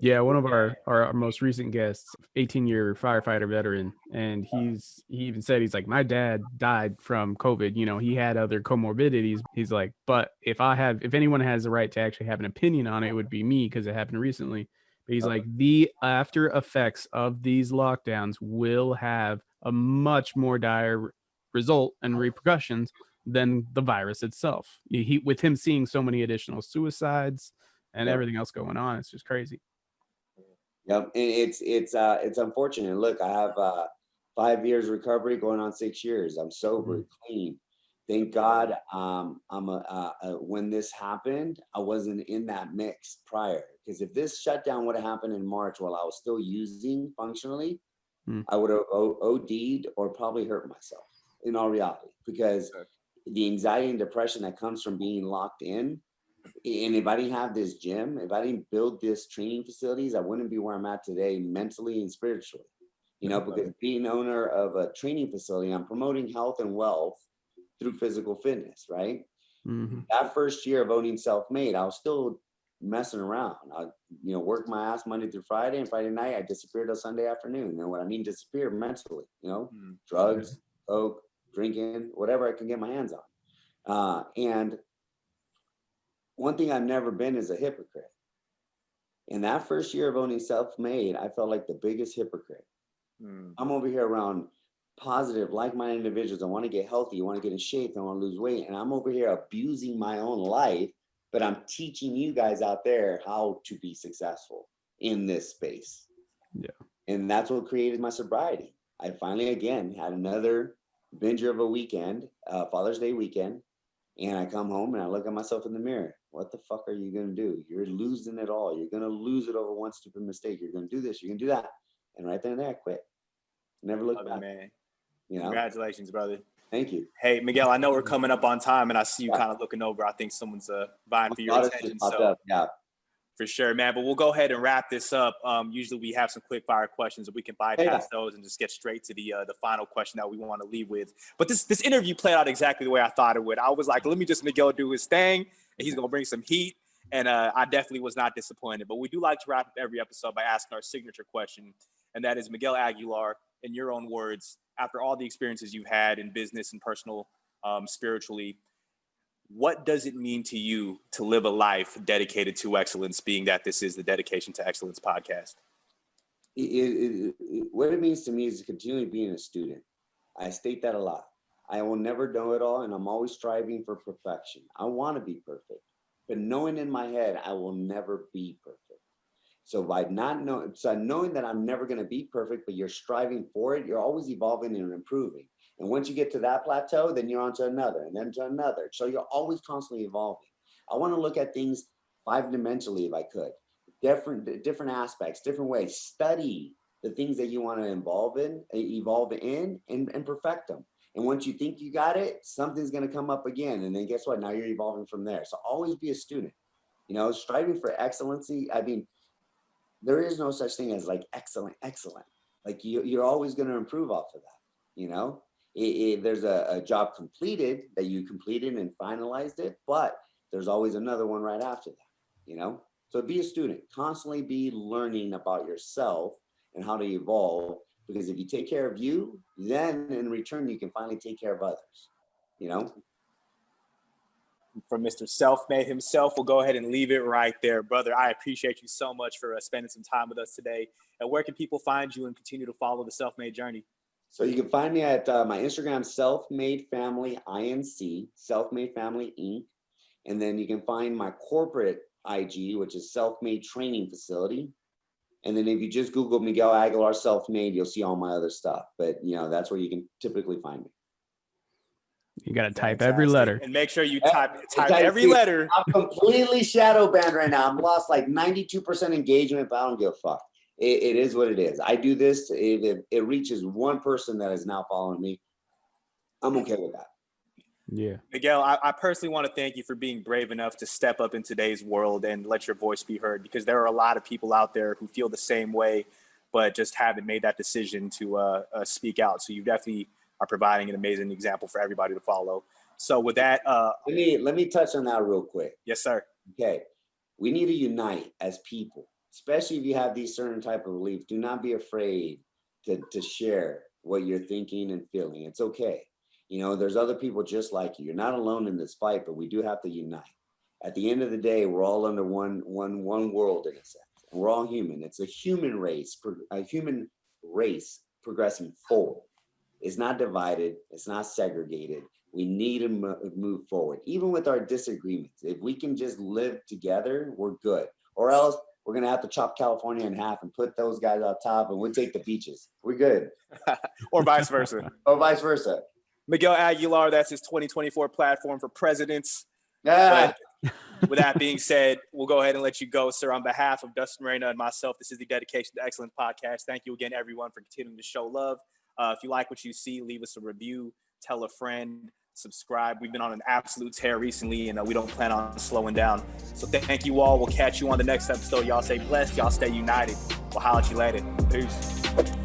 D: Yeah, one of our most recent guests, 18-year firefighter veteran, and he even said, he's like, my dad died from COVID. You know, he had other comorbidities. He's like, but if anyone has the right to actually have an opinion on it, it would be me because it happened recently. But he's like, the after effects of these lockdowns will have a much more dire result and repercussions than the virus itself. With him seeing so many additional suicides and everything else going on, it's just crazy.
A: Yep, and it's unfortunate. Look, I have 5 years recovery, going on 6 years. I'm sober, clean. Thank God. When this happened, I wasn't in that mix prior. Because if this shutdown would have happened in March while I was still using functionally, I would have OD'd or probably hurt myself. In all reality, because the anxiety and depression that comes from being locked in. And if I didn't have this gym, if I didn't build this training facilities, I wouldn't be where I'm at today, mentally and spiritually, you know, because being owner of a training facility, I'm promoting health and wealth through physical fitness, right? That first year of owning Self-Made, I was still messing around. I, you know, worked my ass Monday through Friday, and Friday night I disappeared till Sunday afternoon. You know what I mean? Disappear mentally, you know, drugs, coke, drinking, whatever I can get my hands on. And one thing I've never been is a hypocrite. In that first year of owning Self-Made, I felt like the biggest hypocrite. I'm over here around positive, like-minded individuals. I want to get healthy. I want to get in shape. I want to lose weight. And I'm over here abusing my own life, but I'm teaching you guys out there how to be successful in this space.
D: Yeah.
A: And that's what created my sobriety. I finally, again, had another binger of a weekend, Father's Day weekend. And I come home and I look at myself in the mirror. What the fuck are you going to do? You're losing it all. You're going to lose it over one stupid mistake. You're going to do this. You're going to do that. And right then and there, I quit. Never looked back.
C: Man.
A: You know?
C: Congratulations, brother.
A: Thank you.
C: Hey, Miguel, I know we're coming up on time, and I see you kind of looking over. I think someone's vying for your attention. So,
A: yeah.
C: For sure, man. But we'll go ahead and wrap this up. Usually we have some quick fire questions, and we can bypass those and just get straight to the final question that we want to leave with. But this interview played out exactly the way I thought it would. I was like, let me just Miguel do his thing, and he's gonna bring some heat. And I definitely was not disappointed. But we do like to wrap up every episode by asking our signature question, and that is, Miguel Aguilar, in your own words, after all the experiences you've had in business and personal, spiritually, what does it mean to you to live a life dedicated to excellence, being that this is the Dedication to Excellence podcast?
A: What it means to me is to continue being a student. I state that a lot. I will never know it all, and I'm always striving for perfection. I want to be perfect, but knowing in my head I will never be perfect. So by knowing that I'm never going to be perfect, but you're striving for it, you're always evolving and improving. And once you get to that plateau, then you're on to another and then to another. So you're always constantly evolving. I want to look at things 5-dimensionally if I could. different aspects, different ways. Study the things that you want to evolve in, and perfect them. And once you think you got it, something's going to come up again. And then guess what? Now you're evolving from there. So always be a student, striving for excellency. I mean, there is no such thing as like excellent. Like you're always going to improve off of that. There's a job completed that you completed and finalized it, but there's always another one right after that, So be a student, constantly be learning about yourself and how to evolve, because if you take care of you, then in return, you can finally take care of others,
C: From Mr. Self-Made himself, we'll go ahead and leave it right there. Brother, I appreciate you so much for spending some time with us today. And where can people find you and continue to follow the Self-Made journey?
A: So you can find me at my Instagram, Self-Made Family Inc., Self-Made Family Inc. And then you can find my corporate IG, which is Self-Made Training Facility. And then if you just Google Miguel Aguilar Self-Made, you'll see all my other stuff. But, that's where you can typically find me.
D: You got to type every letter.
C: And make sure you type every letter.
A: I'm completely shadow banned right now. I'm lost like 92% engagement, but I don't give a fuck. It is what it is. I do this. If it reaches one person that is now following me, I'm okay with that.
D: Yeah.
C: Miguel, I personally want to thank you for being brave enough to step up in today's world and let your voice be heard, because there are a lot of people out there who feel the same way, but just haven't made that decision to speak out. So you definitely are providing an amazing example for everybody to follow. So with that,
A: let me touch on that real quick.
C: Yes, sir.
A: Okay. We need to unite as people, especially if you have these certain type of beliefs. Do not be afraid to share what you're thinking and feeling. It's okay. There's other people just like you. You're not alone in this fight, but we do have to unite. At the end of the day, we're all under one world in a sense. And we're all human. It's a human race progressing forward. It's not divided. It's not segregated. We need to move forward, even with our disagreements. If we can just live together, we're good. Or else we're going to have to chop California in half and put those guys on top, and we'll take the beaches. We're good.
C: Or vice versa.
A: Or vice versa.
C: Miguel Aguilar, that's his 2024 platform for presidents.
A: Yeah.
C: But with that being said, we'll go ahead and let you go, sir. On behalf of Dustin Moreno and myself, this is the Dedication to Excellence podcast. Thank you again, everyone, for continuing to show love. If you like what you see, leave us a review, tell a friend, subscribe. We've been on an absolute tear recently, and we don't plan on slowing down. So thank you all. We'll catch you on the next episode. Y'all stay blessed. Y'all stay united. We'll holler at you later. Peace.